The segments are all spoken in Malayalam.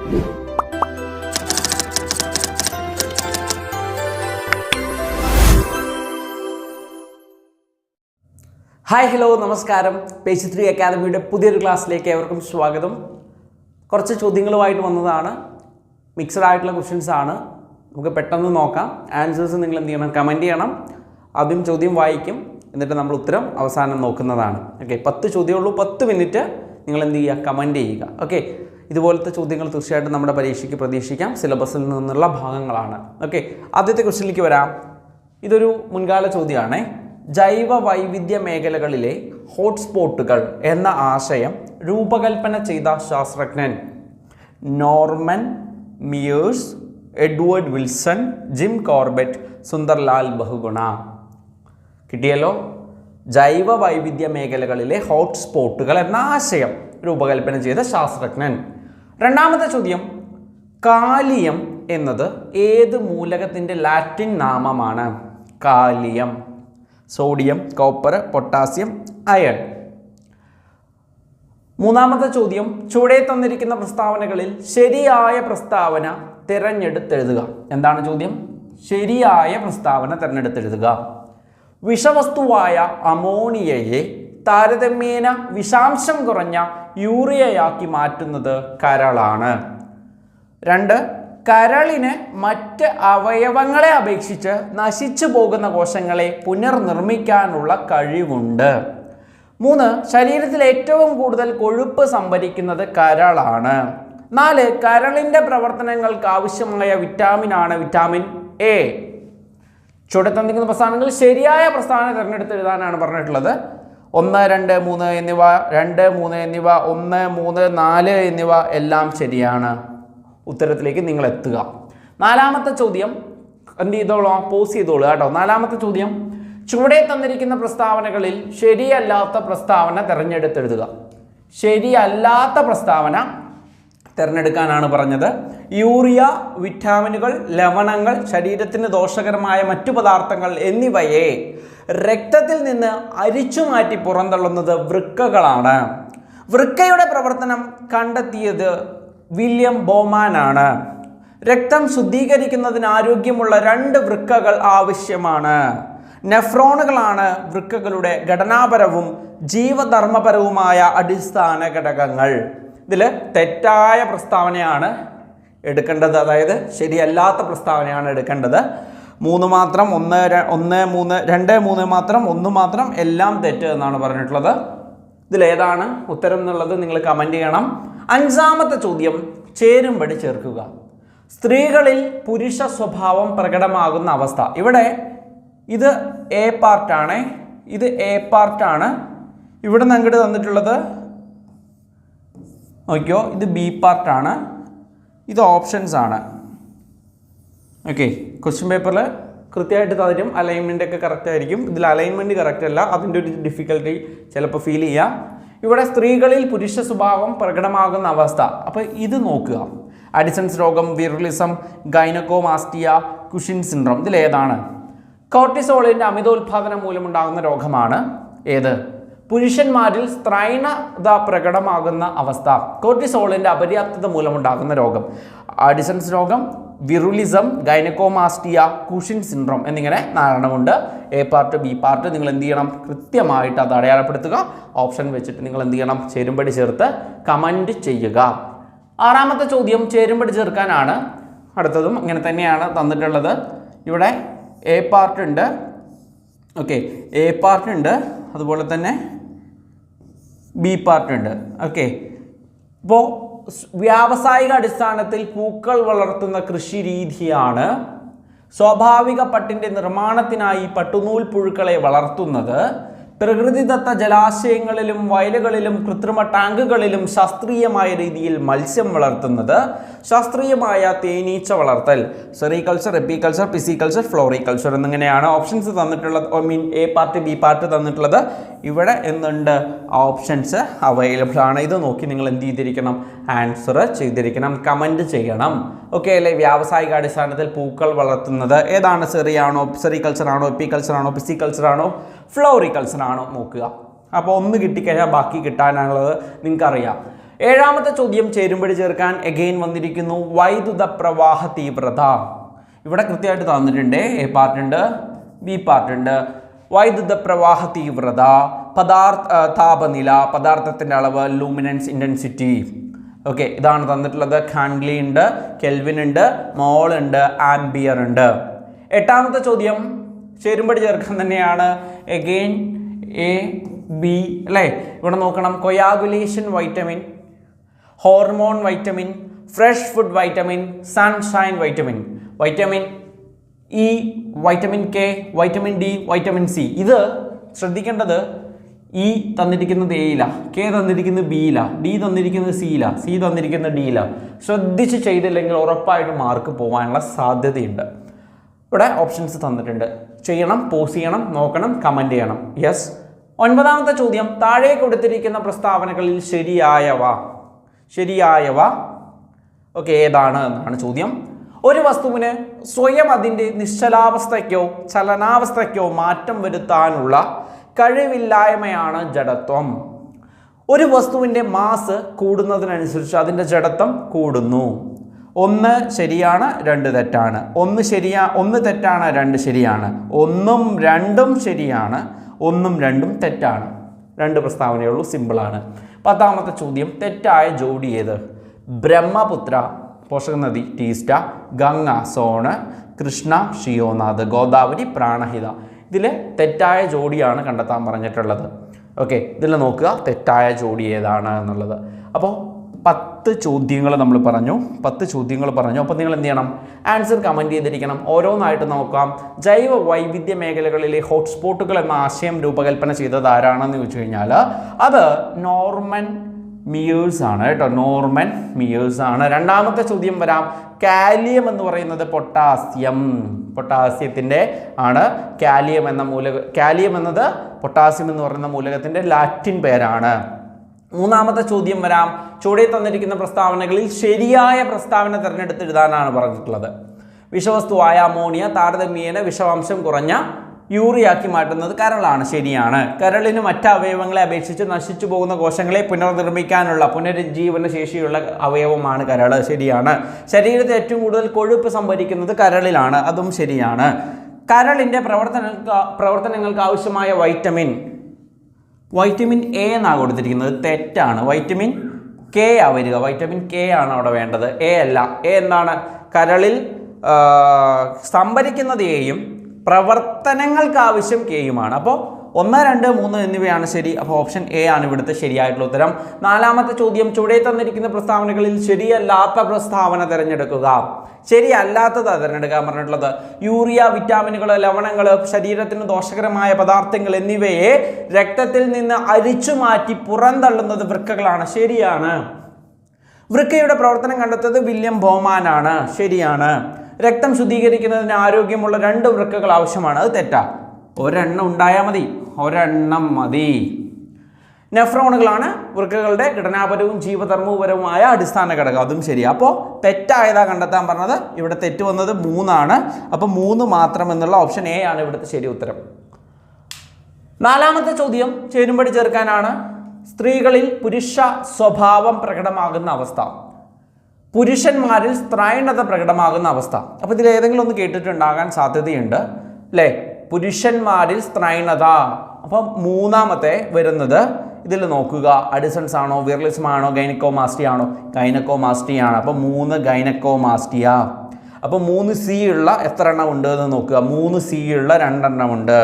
ഹായ് ഹലോ നമസ്കാരം. പേജ് 3 അക്കാദമിയുടെ പുതിയൊരു ക്ലാസ്സിലേക്ക് ഏവർക്കും സ്വാഗതം. കുറച്ച് ചോദ്യങ്ങളുമായിട്ട് വന്നതാണ്. മിക്സഡ് ആയിട്ടുള്ള ക്വസ്റ്റ്യൻസ് ആണ്. നമുക്ക് പെട്ടെന്ന് നോക്കാം. ആൻസേഴ്സ് നിങ്ങൾ എന്ത് ചെയ്യണം? കമൻറ്റ് ചെയ്യണം. ആദ്യം ചോദ്യം വായിക്കും, എന്നിട്ട് നമ്മൾ ഉത്തരം അവസാനം നോക്കുന്നതാണ്. ഓക്കെ, 10 ചോദ്യമുള്ളൂ. 10 മിനിറ്റ് നിങ്ങൾ എന്ത് ചെയ്യുക? കമൻറ്റ് ചെയ്യുക. ഓക്കെ, ഇതുപോലത്തെ ചോദ്യങ്ങൾ തീർച്ചയായിട്ടും നമ്മുടെ പരീക്ഷയ്ക്ക് പ്രതീക്ഷിക്കാം. സിലബസിൽ നിന്നുള്ള ഭാഗങ്ങളാണ്. ഓക്കെ, ആദ്യത്തെ ക്വസ്റ്റ്യനിലേക്ക് വരാം. ഇതൊരു മുൻകാല ചോദ്യമാണ്. ജൈവ വൈവിധ്യ മേഖലകളിലെ ഹോട്ട്സ്പോട്ടുകൾ എന്ന ആശയം രൂപകൽപ്പന ചെയ്ത ശാസ്ത്രജ്ഞൻ Norman Myers, Edward Wilson, Jim Corbett, Sunderlal Bahuguna. കിട്ടിയല്ലോ. ജൈവ വൈവിധ്യ മേഖലകളിലെ ഹോട്ട്സ്പോട്ടുകൾ എന്ന ആശയം രൂപകൽപ്പന ചെയ്ത ശാസ്ത്രജ്ഞൻ. രണ്ടാമത്തെ ചോദ്യം, കാലിയം എന്നത് ഏത് മൂലകത്തിൻ്റെ ലാറ്റിൻ നാമമാണ്? Kalium. Sodium, copper, potassium, iron. മൂന്നാമത്തെ ചോദ്യം, ചുവടെ തന്നിരിക്കുന്ന പ്രസ്താവനകളിൽ ശരിയായ പ്രസ്താവന തിരഞ്ഞെടുത്തെഴുതുക. എന്താണ് ചോദ്യം? ശരിയായ പ്രസ്താവന തിരഞ്ഞെടുത്തെഴുതുക. വിഷവസ്തുവായ അമോണിയയെ താരതമ്യേന വിഷാംശം കുറഞ്ഞ യൂറിയയാക്കി മാറ്റുന്നത് കരളാണ്. 2, കരളിന് മറ്റ് അവയവങ്ങളെ അപേക്ഷിച്ച് നശിച്ചു പോകുന്ന കോശങ്ങളെ പുനർനിർമ്മിക്കാനുള്ള കഴിവുണ്ട്. 3, ശരീരത്തിൽ ഏറ്റവും കൂടുതൽ കൊഴുപ്പ് സംഭരിക്കുന്നത് കരളാണ്. 4, കരളിൻ്റെ പ്രവർത്തനങ്ങൾക്ക് ആവശ്യമായ വിറ്റാമിനാണ് വിറ്റാമിൻ എ. ചുവടെ തന്നിരിക്കുന്ന പ്രസ്താവനകൾ ശരിയായ പ്രസ്താവന തിരഞ്ഞെടുത്ത് എഴുതാനാണ് പറഞ്ഞിട്ടുള്ളത്. 1, 2, 3 എന്നിവ, 2, 3 എന്നിവ, 1, 3, 4 എന്നിവ എല്ലാം ശരിയാണ്. ഉത്തരത്തിലേക്ക് നിങ്ങൾ എത്തുക. നാലാമത്തെ ചോദ്യം എന്ത് ചെയ്തോളൂ? പോസ് ചെയ്തോളൂ കേട്ടോ. നാലാമത്തെ ചോദ്യം, ചുവടെ തന്നിരിക്കുന്ന പ്രസ്താവനകളിൽ ശരിയല്ലാത്ത പ്രസ്താവന തിരഞ്ഞെടുത്തെഴുതുക. ശരിയല്ലാത്ത പ്രസ്താവന തിരഞ്ഞെടുക്കാനാണ് പറഞ്ഞത്. യൂറിയ, വിറ്റാമിനുകൾ, ലവണങ്ങൾ, ശരീരത്തിന് ദോഷകരമായ മറ്റു പദാർത്ഥങ്ങൾ എന്നിവയെ രക്തത്തിൽ നിന്ന് അരിച്ചു മാറ്റി പുറന്തള്ളുന്നത് വൃക്കകളാണ്. വൃക്കയുടെ പ്രവർത്തനം കണ്ടെത്തിയത് വില്യം ബോമാൻ ആണ്. രക്തം ശുദ്ധീകരിക്കുന്നതിന് ആരോഗ്യമുള്ള 2 വൃക്കകൾ ആവശ്യമാണ്. നെഫ്രോണുകളാണ് വൃക്കകളുടെ ഘടനാപരവും ജീവധർമ്മപരവുമായ അടിസ്ഥാന ഘടകങ്ങൾ. ഇതിൽ തെറ്റായ പ്രസ്താവനയാണ് എടുക്കേണ്ടത്, അതായത് ശരിയല്ലാത്ത പ്രസ്താവനയാണ് എടുക്കേണ്ടത്. 3 മാത്രം, 1, 3, 2, 3 മാത്രം, 1 മാത്രം, എല്ലാം തെറ്റ് എന്നാണ് പറഞ്ഞിട്ടുള്ളത്. ഇതിലേതാണ് ഉത്തരം എന്നുള്ളത് നിങ്ങൾ കമൻറ്റ് ചെയ്യണം. അഞ്ചാമത്തെ ചോദ്യം, ചേരുംപടി ചേർക്കുക. സ്ത്രീകളിൽ പുരുഷ സ്വഭാവം പ്രകടമാകുന്ന അവസ്ഥ. ഇവിടെ ഇത് എ പാർട്ടാണ്, ഇത് എ പാർട്ടാണ്. ഇവിടെ നിന്ന് അങ്ങോട്ട് തന്നിട്ടുള്ളത് നോക്കിയോ, ഇത് ബി പാർട്ടാണ്, ഇത് ഓപ്ഷൻസ് ആണ്. ഓക്കെ, ക്വസ്റ്റ്യൻ പേപ്പറിൽ കൃത്യമായിട്ട് തരും. അലൈൻമെൻ്റ് ഒക്കെ കറക്റ്റ് ആയിരിക്കും. ഇതിൽ അലൈൻമെൻറ്റ് കറക്റ്റ് അല്ല, അതിൻ്റെ ഒരു ഡിഫിക്കൽട്ടി ചിലപ്പോൾ ഫീൽ ചെയ്യാം. ഇവിടെ സ്ത്രീകളിൽ പുരുഷ സ്വഭാവം പ്രകടമാകുന്ന അവസ്ഥ. അപ്പോൾ ഇത് നോക്കുക. അഡിസൺസ് രോഗം, വിറുലിസം, ഗൈനക്കോമാസ്റ്റിയ, കുഷിൻ സിൻഡ്രോം. ഇതിലേതാണ്? കോർട്ടിസോളിൻ്റെ അമിതോത്പാദനം മൂലമുണ്ടാകുന്ന രോഗമാണ്. ഏത്? പുരുഷന്മാരിൽ സ്ത്രൈണത പ്രകടമാകുന്ന അവസ്ഥ. കോർട്ടിസോളിൻ്റെ അപര്യാപ്തത മൂലമുണ്ടാകുന്ന രോഗം. അഡിസൺസ് രോഗം, വിറുലിസം, ഗൈനക്കോമാസ്റ്റിയ, കുഷിൻ സിൻഡ്രോം എന്നിങ്ങനെ 4 എ പാർട്ട്, ബി പാർട്ട്. നിങ്ങൾ എന്ത് ചെയ്യണം? കൃത്യമായിട്ട് അത് അടയാളപ്പെടുത്തുക. ഓപ്ഷൻ വെച്ചിട്ട് നിങ്ങൾ എന്ത് ചെയ്യണം? ചേരുംപടി ചേർത്ത് കമൻറ്റ് ചെയ്യുക. ആറാമത്തെ ചോദ്യം ചേരുംപടി ചേർക്കാനാണ്. അടുത്തതും ഇങ്ങനെ തന്നെയാണ് തന്നിട്ടുള്ളത്. ഇവിടെ എ പാർട്ട് ഉണ്ട്. ഓക്കെ, എ പാർട്ട് ഉണ്ട്, അതുപോലെ തന്നെ ബി പാർട്ട് ഉണ്ട്. ഓക്കെ, ഇപ്പോൾ വ്യാവസായിക അടിസ്ഥാനത്തിൽ പൂക്കൾ വളർത്തുന്ന കൃഷി രീതിയാണ് സ്വാഭാവിക പട്ടിൻ്റെ നിർമ്മാണത്തിനായി പട്ടുനൂൽ പുഴുക്കളെ വളർത്തുന്നത്. പ്രകൃതിദത്ത ജലാശയങ്ങളിലും വയലുകളിലും കൃത്രിമ ടാങ്കുകളിലും ശാസ്ത്രീയമായ രീതിയിൽ മത്സ്യം വളർത്തുന്നത്. ശാസ്ത്രീയമായ തേനീച്ച വളർത്തൽ. സെറികൾച്ചർ, എപ്പികൾച്ചർ, പിസികൾച്ചർ, ഫ്ലോറികൾച്ചർ എന്നിങ്ങനെയാണ് ഓപ്ഷൻസ് തന്നിട്ടുള്ളത്. എ പാർട്ട്, ബി പാർട്ട് തന്നിട്ടുള്ളത്. ഇവിടെ എന്തുണ്ട്? ഓപ്ഷൻസ് അവൈലബിൾ ആണ്. ഇത് നോക്കി നിങ്ങൾ എന്ത് ചെയ്തിരിക്കണം? ആൻസർ ചെയ്തിരിക്കണം, കമൻറ്റ് ചെയ്യണം. ഓക്കെ അല്ലേ? വ്യാവസായിക അടിസ്ഥാനത്തിൽ പൂക്കൾ വളർത്തുന്നത് ഏതാണ്? സെറികൾച്ചർ ആണോ, എപ്പികൾച്ചർ ആണോ, പിസികൾച്ചർ ആണോ, ഫ്ലോറികൾച്ചർ ആണോ നോക്കുക. അപ്പോൾ ഒന്ന് കിട്ടിക്കഴിഞ്ഞാൽ ബാക്കി കിട്ടാനുള്ളത് നിങ്ങൾക്കറിയാം. ഏഴാമത്തെ ചോദ്യം ചേരുംപടി ചേർക്കാൻ എഗെയിൻ വന്നിരിക്കുന്നു വൈദ്യുത പ്രവാഹ തീവ്രത. ഇവിടെ കൃത്യമായിട്ട് തന്നിട്ടുണ്ട്. എ പാർട്ട് ഉണ്ട്, ബി പാർട്ട് ഉണ്ട്. വൈദ്യുത പ്രവാഹ തീവ്രത, താപനില, പദാർത്ഥത്തിൻ്റെ അളവ്, ലൂമിനൻസ് ഇൻറ്റൻസിറ്റി. ഓക്കെ, ഇതാണ് തന്നിട്ടുള്ളത്. ഹാൻഗ്ലി ഉണ്ട്, കെൽവിൻ ഉണ്ട്, മോൾ ഉണ്ട്, ആംബിയർ ഉണ്ട്. എട്ടാമത്തെ ചോദ്യം ചേരുംപടി ചേർക്കാൻ തന്നെയാണ്. എഗെയിൻ എ ബി അല്ലേ. ഇവിടെ നോക്കണം. Coagulation vitamin, hormone vitamin, fresh food vitamin, sunshine vitamin, vitamin E, vitamin K, vitamin D, vitamin C. ഇത് ശ്രദ്ധിക്കേണ്ടത് ഇ തന്നിരിക്കുന്നത് എയില, കെ തന്നിരിക്കുന്നത് ബിയില, ഡി തന്നിരിക്കുന്നത് സിയില, സി തന്നിരിക്കുന്നത് ഡിയില. ശ്രദ്ധിച്ച് ചെയ്തില്ലെങ്കിൽ ഉറപ്പായിട്ടും മാർക്ക് പോകാനുള്ള സാധ്യതയുണ്ട്. ഇവിടെ ഓപ്ഷൻസ് തന്നിട്ടുണ്ട്. ചെയ്യണം, പോസ് ചെയ്യണം, നോക്കണം, കമൻറ്റ് ചെയ്യണം. യെസ്. ഒൻപതാമത്തെ ചോദ്യം താഴെ കൊടുത്തിരിക്കുന്ന പ്രസ്താവനകളിൽ ശരിയായവ ഓക്കെ ഏതാണ് എന്നാണ് ചോദ്യം. ഒരു വസ്തുവിന് സ്വയം അതിൻ്റെ നിശ്ചലാവസ്ഥയ്ക്കോ ചലനാവസ്ഥയ്ക്കോ മാറ്റം വരുത്താനുള്ള കഴിവില്ലായ്മയാണ് ജഡത്വം. ഒരു വസ്തുവിൻ്റെ മാസ് കൂടുന്നതിനനുസരിച്ച് അതിൻ്റെ ജഡത്വം കൂടുന്നു. ഒന്ന് ശരിയാണ്, രണ്ട് തെറ്റാണ്. ഒന്ന് തെറ്റാണ്, രണ്ട് ശരിയാണ്. ഒന്നും രണ്ടും ശരിയാണ്, ഒന്നും രണ്ടും തെറ്റാണ്. രണ്ട് പ്രസ്താവനയുള്ളൂ, സിമ്പിളാണ്. പത്താമത്തെ ചോദ്യം തെറ്റായ ജോഡി ഏത്? ബ്രഹ്മപുത്ര പോഷകനദി ടീസ്റ്റ, ഗംഗ സോണ്, കൃഷ്ണ ഷിയോനാഥ്, ഗോദാവരി പ്രാണഹിത. ഇതിൽ തെറ്റായ ജോഡിയാണ് കണ്ടെത്താൻ പറഞ്ഞിട്ടുള്ളത്. ഓക്കെ, ഇതിൽ നോക്കുക തെറ്റായ ജോഡി ഏതാണ് എന്നുള്ളത്. അപ്പോൾ 10 ചോദ്യങ്ങൾ നമ്മൾ പറഞ്ഞു. അപ്പോൾ നിങ്ങൾ എന്ത് ചെയ്യണം? ആൻസർ കമൻറ്റ് ചെയ്തിരിക്കണം. ഓരോന്നായിട്ട് നോക്കാം. ജൈവ വൈവിധ്യ മേഖലകളിലെ ഹോട്ട്സ്പോട്ടുകൾ എന്ന ആശയം രൂപകൽപ്പന ചെയ്തത് ആരാണെന്ന് ചോദിച്ചു കഴിഞ്ഞാൽ അത് നോർമൻ മിയേഴ്സ് ആണ് കേട്ടോ. നോർമൻ മിയേഴ്സ് ആണ്. രണ്ടാമത്തെ ചോദ്യം വരാം. കാലിയം എന്ന് പറയുന്നത് പൊട്ടാസ്യത്തിൻ്റെ ആണ്. കാലിയം എന്നത് പൊട്ടാസ്യം എന്ന് പറയുന്ന മൂലകത്തിൻ്റെ ലാറ്റിൻ പേരാണ്. മൂന്നാമത്തെ ചോദ്യം വരാം. ചുവടെ തന്നിരിക്കുന്ന പ്രസ്താവനകളിൽ ശരിയായ പ്രസ്താവന തിരഞ്ഞെടുത്ത് എഴുതാനാണ് പറഞ്ഞിട്ടുള്ളത്. വിഷവസ്തുവായ അമോണിയ താരതമ്യേന വിഷാംശം കുറഞ്ഞ യൂറിയാക്കി മാറ്റുന്നത് കരളാണ്. ശരിയാണ്. കരളിന് മറ്റ് അവയവങ്ങളെ അപേക്ഷിച്ച് നശിച്ചു പോകുന്ന കോശങ്ങളെ പുനർനിർമ്മിക്കാനുള്ള പുനരുജ്ജീവന ശേഷിയുള്ള അവയവമാണ് കരൾ. ശരിയാണ്. ശരീരത്തിൽ ഏറ്റവും കൂടുതൽ കൊഴുപ്പ് സംഭരിക്കുന്നത് കരളിലാണ്. അതും ശരിയാണ്. കരളിൻ്റെ പ്രവർത്തനങ്ങൾക്ക് ആവശ്യമായ വൈറ്റമിൻ എ എന്നാണ് കൊടുത്തിരിക്കുന്നത്. തെറ്റാണ്. വൈറ്റമിൻ കെ ആ വരിക. വൈറ്റമിൻ കെ ആണ് അവിടെ വേണ്ടത്, എ അല്ല. എ എന്താണ്? കരളിൽ സംഭരിക്കുന്നത് എയും പ്രവർത്തനങ്ങൾക്ക് ആവശ്യം കെയുമാണ്. അപ്പോൾ 1, 2, 3 എന്നിവയാണ് ശരി. അപ്പോൾ ഓപ്ഷൻ എ ആണ് ഇവിടുത്തെ ശരിയായിട്ടുള്ള ഉത്തരം. നാലാമത്തെ ചോദ്യം ചുവടെ തന്നിരിക്കുന്ന പ്രസ്താവനകളിൽ ശരിയല്ലാത്ത പ്രസ്താവന തിരഞ്ഞെടുക്കുക. ശരിയല്ലാത്തത് തിരഞ്ഞെടുക്കാൻ പറഞ്ഞിട്ടുള്ളത്. യൂറിയ, വിറ്റാമിനുകൾ, ലവണങ്ങൾ, ശരീരത്തിന് ദോഷകരമായ പദാർത്ഥങ്ങൾ എന്നിവയെ രക്തത്തിൽ നിന്ന് അരിച്ചു മാറ്റി പുറന്തള്ളുന്നത് വൃക്കകളാണ്. ശരിയാണ്. വൃക്കയുടെ പ്രവർത്തനം കണ്ടെത്തത് വില്യം ബോമാനാണ്. ശരിയാണ്. രക്തം ശുദ്ധീകരിക്കുന്നതിന് ആരോഗ്യമുള്ള 2 വൃക്കകൾ ആവശ്യമാണ്. അത് തെറ്റാ. ഒരെണ്ണം ഉണ്ടായാൽ മതി. ഒരെണ്ണം മതി. നെഫ്രോണുകളാണ് വൃക്കകളുടെ ഘടനാപരവും ജീവധർമ്മപരവുമായ അടിസ്ഥാന ഘടകം. അതും ശരി. അപ്പോൾ തെറ്റായതാ കണ്ടെത്താൻ പറഞ്ഞത്. ഇവിടെ തെറ്റ് വന്നത് 3 ആണ്. അപ്പോൾ 3 മാത്രം എന്നുള്ള ഓപ്ഷൻ എ ആണ് ഇവിടുത്തെ ശരി ഉത്തരം. നാലാമത്തെ ചോദ്യം ചേരുംപടി ചേർക്കാനാണ്. സ്ത്രീകളിൽ പുരുഷ സ്വഭാവം പ്രകടമാകുന്ന അവസ്ഥ, പുരുഷന്മാരിൽ സ്ത്രൈണത പ്രകടമാകുന്ന അവസ്ഥ. അപ്പോൾ ഇതിൽ ഏതെങ്കിലും ഒന്ന് കേട്ടിട്ടുണ്ടാകാൻ സാധ്യതയുണ്ട് അല്ലേ? പുരുഷന്മാരിൽ സ്ത്രൈണത. അപ്പം മൂന്നാമത്തെ വരുന്നത് ഇതിൽ നോക്കുക. അഡിസൺസ് ആണോ, വിർലിസം ആണോ, ഗൈനക്കോമാസ്റ്റിയ ആണോ? ഗൈനക്കോമാസ്റ്റിയ ആണ്. അപ്പോൾ 3 ഗൈനക്കോമാസ്റ്റിയ. അപ്പോൾ 3 സി ഉള്ള എത്ര എണ്ണം ഉണ്ട് എന്ന് നോക്കുക. 3 സി ഉള്ള 2 എണ്ണം ഉണ്ട്.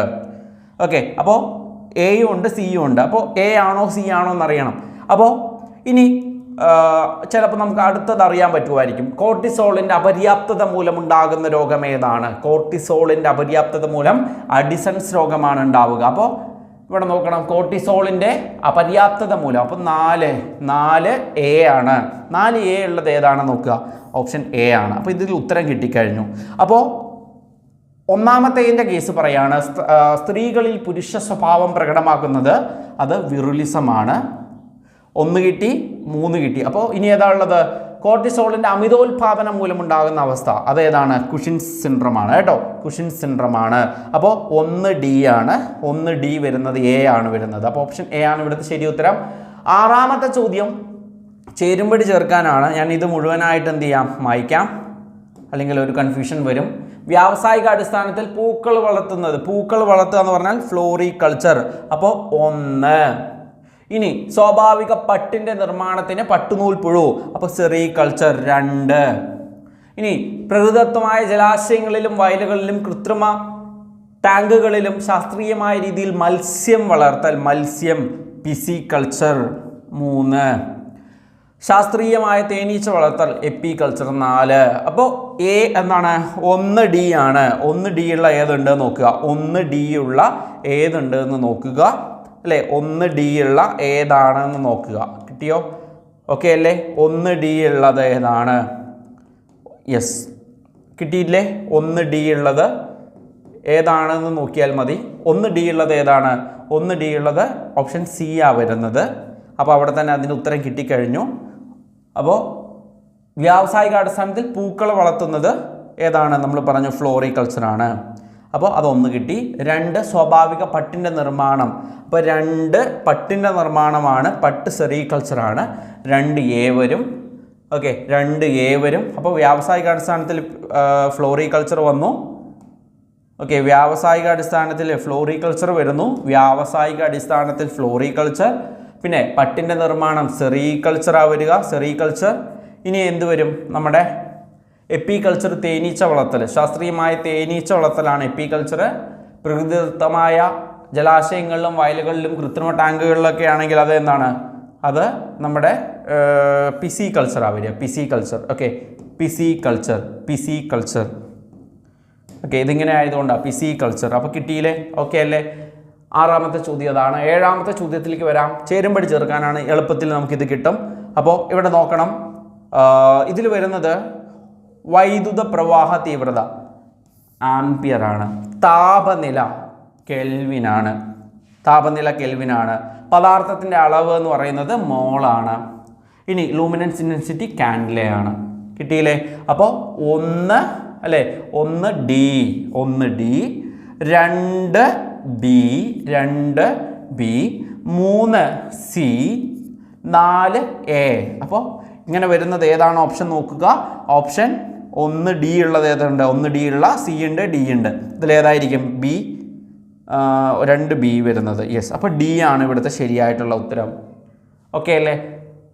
ഓക്കെ, അപ്പോൾ എയും ഉണ്ട് സിയും ഉണ്ട്. അപ്പോൾ എ ആണോ സി ആണോ എന്നറിയണം. അപ്പോൾ ഇനി ചിലപ്പോൾ നമുക്ക് അടുത്തത് അറിയാൻ പറ്റുമായിരിക്കും. കോർട്ടിസോളിൻ്റെ അപര്യാപ്തത മൂലമുണ്ടാകുന്ന രോഗം ഏതാണ്? കോർട്ടിസോളിൻ്റെ അപര്യാപ്തത മൂലം അഡിസൺസ് രോഗമാണ് ഉണ്ടാവുക. അപ്പോൾ ഇവിടെ നോക്കണം. കോർട്ടിസോളിൻ്റെ അപര്യാപ്തത മൂലം. അപ്പോൾ 4 എ ആണ്. 4 എ ഉള്ളത് ഏതാണെന്ന് നോക്കുക. ഓപ്ഷൻ എ ആണ്. അപ്പോൾ ഇതിൽ ഉത്തരം കിട്ടിക്കഴിഞ്ഞു. അപ്പോൾ ഒന്നാമത്തേതിൻ്റെ കേസ് പറയാണ്. സ്ത്രീകളിൽ പുരുഷ സ്വഭാവം പ്രകടമാക്കുന്നത് അത് വിറുലിസമാണ്. 1 കിട്ടി, 3 കിട്ടി. അപ്പോൾ ഇനി ഏതാ ഉള്ളത്? കോർട്ടിസോളിൻ്റെ അമിതോൽപാദനം മൂലമുണ്ടാകുന്ന അവസ്ഥ അതേതാണ്? കുഷിൻസ് സിൻഡ്രോമാണ് കേട്ടോ. കുഷിൻസ് സിൻഡ്രോമാണ്. അപ്പോൾ 1 ഡി ആണ്. 1 ഡി വരുന്നത് എ ആണ് വരുന്നത്. അപ്പോൾ ഓപ്ഷൻ എ ആണ് ഇവിടുത്തെ ശരി ഉത്തരം. ആറാമത്തെ ചോദ്യം ചേരുംപടി ചേർക്കാനാണ്. ഞാൻ ഇത് മുഴുവനായിട്ട് എന്ത് ചെയ്യാം, മായ്ക്കാം, അല്ലെങ്കിൽ ഒരു കൺഫ്യൂഷൻ വരും. വ്യാവസായിക അടിസ്ഥാനത്തിൽ പൂക്കൾ വളർത്തുന്നത്, പൂക്കൾ വളർത്തുക എന്ന് പറഞ്ഞാൽ ഫ്ലോറികൾച്ചർ. അപ്പോൾ 1. ഇനി സ്വാഭാവിക പട്ടിൻ്റെ നിർമ്മാണത്തിന് പട്ടുനൂൽ പുഴു, അപ്പോൾ സെറികൾച്ചർ 2. ഇനി പ്രകൃതിദത്തമായ ജലാശയങ്ങളിലും വയലുകളിലും കൃത്രിമ ടാങ്കുകളിലും ശാസ്ത്രീയമായ രീതിയിൽ മത്സ്യം വളർത്തൽ, മത്സ്യം പിസികൾച്ചർ 3. ശാസ്ത്രീയമായ തേനീച്ച വളർത്തൽ എപ്പികൾച്ചർ 4. അപ്പോൾ എ എന്താണ്, 1D ആണ്. 1D ഉള്ള ഏതുണ്ട് നോക്കുക, 1D ഉള്ള ഏതുണ്ട് എന്ന് നോക്കുക അല്ലേ, 1D ഉള്ള ഏതാണെന്ന് നോക്കുക. കിട്ടിയോ? ഓക്കെ അല്ലേ? 1D ഉള്ളത് ഏതാണ്? യെസ്, കിട്ടിയില്ലേ? 1D ഉള്ളത് ഏതാണെന്ന് നോക്കിയാൽ മതി. 1D ഉള്ളത് ഏതാണ്? 1D ഉള്ളത് ഓപ്ഷൻ സി ആ വരുന്നത്. അപ്പോൾ അവിടെ തന്നെ അതിൻ്റെ ഉത്തരം കിട്ടിക്കഴിഞ്ഞു. അപ്പോൾ വ്യാവസായിക അടിസ്ഥാനത്തിൽ പൂക്കൾ വളർത്തുന്നത് ഏതാണ്? നമ്മൾ പറഞ്ഞു ഫ്ലോറികൾച്ചറാണ്. അപ്പോൾ അതൊന്ന് കിട്ടി. 2 സ്വാഭാവിക പട്ടിൻ്റെ നിർമ്മാണം. അപ്പോൾ 2 പട്ടിൻ്റെ നിർമ്മാണമാണ്, പട്ട് സെറികൾച്ചറാണ്. 2A വരും. ഓക്കെ, 2A വരും. അപ്പോൾ വ്യാവസായിക അടിസ്ഥാനത്തിൽ ഫ്ലോറികൾച്ചർ വന്നു. ഓക്കെ, വ്യാവസായിക അടിസ്ഥാനത്തിൽ ഫ്ലോറികൾച്ചർ വരുന്നു. വ്യാവസായിക അടിസ്ഥാനത്തിൽ ഫ്ലോറികൾച്ചർ. പിന്നെ പട്ടിൻ്റെ നിർമ്മാണം സെറികൾച്ചറാണ് വരിക, സെറികൾച്ചർ. ഇനി എന്ത് വരും? നമ്മുടെ എപ്പികൾച്ചർ, തേനീച്ച വളർത്തൽ. ശാസ്ത്രീയമായ തേനീച്ച വളർത്തലാണ് എപ്പികൾച്ചർ. പ്രകൃതിദത്തമായ ജലാശയങ്ങളിലും വയലുകളിലും കൃത്രിമ ടാങ്കുകളിലൊക്കെ ആണെങ്കിൽ അത് എന്താണ്? അത് നമ്മുടെ പിസികൾച്ചറാണ് വരിക, പിസികൾച്ചർ. ഓക്കെ, പിസികൾച്ചർ, പിസികൾച്ചർ. ഓക്കെ, ഇതിങ്ങനെ ആയതുകൊണ്ടാണ് പിസികൾച്ചർ. അപ്പോൾ കിട്ടിയില്ലേ? ഓക്കെ അല്ലേ? 6ാമത്തെ ചോദ്യം അതാണ്. 7ാമത്തെ ചോദ്യത്തിലേക്ക് വരാം. ചേരുംപടി ചേർക്കാനാണ്, എളുപ്പത്തിൽ നമുക്കിത് കിട്ടും. അപ്പോൾ ഇവിടെ നോക്കണം, ഇതിൽ വരുന്നത് വൈദ്യുത പ്രവാഹ തീവ്രത ആംപിയർ ആണ്. താപനില കെൽവിനാണ്, താപനില കെൽവിനാണ്. പദാർത്ഥത്തിൻ്റെ അളവ് എന്ന് പറയുന്നത് മോളാണ്. ഇനി ലൂമിനൻസ് ഇൻറ്റൻസിറ്റി കാൻഡിലയാണ്. കിട്ടിയില്ലേ? അപ്പോൾ 1 അല്ലേ, 1D, 2B, 3C, 4A. അപ്പോൾ ഇങ്ങനെ വരുന്നത് ഏതാണ് ഓപ്ഷൻ നോക്കുക. ഓപ്ഷൻ 1D ഉള്ളത് ഏതുണ്ട്? 1D ഉള്ള C ഉണ്ട്, D ഉണ്ട്. ഇതിലേതായിരിക്കും? B, 2B വരുന്നത്. യെസ്, അപ്പോൾ D ആണ് ഇവിടുത്തെ ശരിയായിട്ടുള്ള ഉത്തരം. ഓക്കെ അല്ലേ?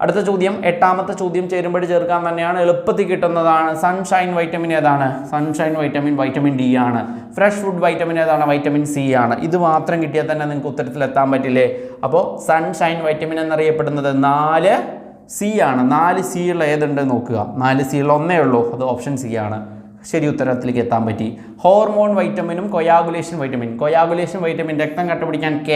അടുത്ത ചോദ്യം, 8ാമത്തെ ചോദ്യം ചേരുംപടി ചേർക്കാൻ തന്നെയാണ്, എളുപ്പത്തിൽ കിട്ടുന്നതാണ്. സൺഷൈൻ വൈറ്റമിൻ ഏതാണ്? സൺഷൈൻ വൈറ്റമിൻ വൈറ്റമിൻ D ആണ്. ഫ്രഷ് ഫുഡ് വൈറ്റമിൻ ഏതാണ്? വൈറ്റമിൻ C ആണ്. ഇത് മാത്രം കിട്ടിയാൽ തന്നെ നിങ്ങൾക്ക് ഉത്തരത്തിലെത്താൻ പറ്റില്ലേ? അപ്പോൾ സൺഷൈൻ വൈറ്റമിൻ എന്നറിയപ്പെടുന്നത് 4C ആണ്. 4C ഉള്ള ഏതുണ്ട് നോക്കുക. 4C ഉള്ള ഒന്നേ ഉള്ളൂ, അത് ഓപ്ഷൻ C ആണ്. ശരി ഉത്തരത്തിലേക്ക് എത്താൻ പറ്റി. ഹോർമോൺ വൈറ്റമിനും കൊയാഗുലേഷൻ വൈറ്റമിൻ. കൊയാഗുലേഷൻ വൈറ്റമിൻ രക്തം കട്ടപിടിക്കാൻ K,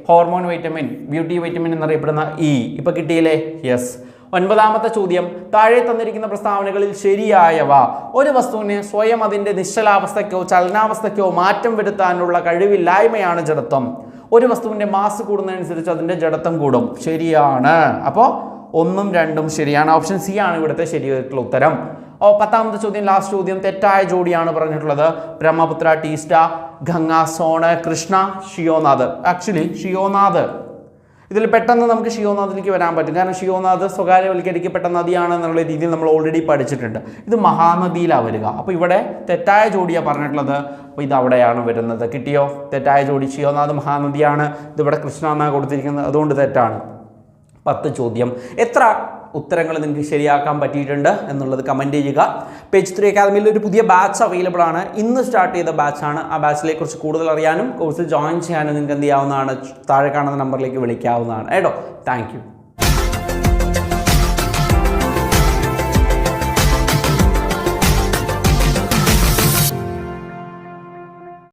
hormone vitamin beauty vitamin എന്നറിയപ്പെടുന്ന E. ഇപ്പോൾ കിട്ടിയില്ലേ? യെസ്. 9ാമത്തെ ചോദ്യം, താഴെ തന്നിരിക്കുന്ന പ്രസ്താവനകളിൽ ശരിയായവ. ഒരു വസ്തുവിന് സ്വയം അതിൻ്റെ നിശ്ചലാവസ്ഥയ്ക്കോ ചലനാവസ്ഥയ്ക്കോ മാറ്റം വരുത്താനുള്ള കഴിവില്ലായ്മയാണ് ജഡത്വം. ഒരു വസ്തുവിൻ്റെ മാസ് കൂടുന്നതനുസരിച്ച് അതിൻ്റെ ജഡത്വം കൂടും. ശരിയാണ്. അപ്പോൾ 1ഉം 2ഉം ശരിയാണ്. ഓപ്ഷൻ C ആണ് ഇവിടുത്തെ ശരിയായിട്ടുള്ള ഉത്തരം. 10ാമത്തെ ചോദ്യം, ലാസ്റ്റ് ചോദ്യം, തെറ്റായ ജോഡിയാണ് പറഞ്ഞിട്ടുള്ളത്. ബ്രഹ്മപുത്ര, ടീസ്റ്റ, ഗംഗ, സോണ്, കൃഷ്ണ, ഷിയോനാഥ്. ആക്ച്വലി ഷിയോനാഥ്, ഇതിൽ പെട്ടെന്ന് നമുക്ക് ഷിയോനാഥിലേക്ക് വരാൻ പറ്റും. കാരണം ഷിയോനാഥ് സ്വകാര്യവൽക്കരിക്കപ്പെട്ട നദിയാണ് എന്നുള്ള രീതിയിൽ നമ്മൾ ഓൾറെഡി പഠിച്ചിട്ടുണ്ട്. ഇത് മഹാനദിയിലാണ് വരിക. അപ്പോൾ ഇവിടെ തെറ്റായ ജോഡിയാണ് പറഞ്ഞിട്ടുള്ളത്. അപ്പോൾ ഇത് അവിടെയാണ് വരുന്നത്. കിട്ടിയോ? തെറ്റായ ജോഡി ഷിയോനാഥ് മഹാനദിയാണ്. ഇതിവിടെ കൃഷ്ണ എന്നാണ് കൊടുത്തിരിക്കുന്നത്, അതുകൊണ്ട് തെറ്റാണ്. 10 ചോദ്യം. എത്ര ഉത്തരങ്ങൾ നിങ്ങൾക്ക് ശരിയാക്കാൻ പറ്റിയിട്ടുണ്ട് എന്നുള്ളത് കമൻറ്റ് ചെയ്യുക. പേജ് 3 അക്കാദമിയിൽ ഒരു പുതിയ ബാച്ച് അവൈലബിൾ ആണ്. ഇന്ന് സ്റ്റാർട്ട് ചെയ്ത ബാച്ചാണ്. ആ ബാച്ചിലെ കുറിച്ച് കൂടുതൽ അറിയാനും കോഴ്സിൽ ജോയിൻ ചെയ്യാനും നിങ്ങൾക്ക് എന്ത് ചെയ്യാവുന്നതാണ്? താഴെ കാണുന്ന നമ്പറിലേക്ക് വിളിക്കാവുന്നതാണ് കേട്ടോ. Thank you.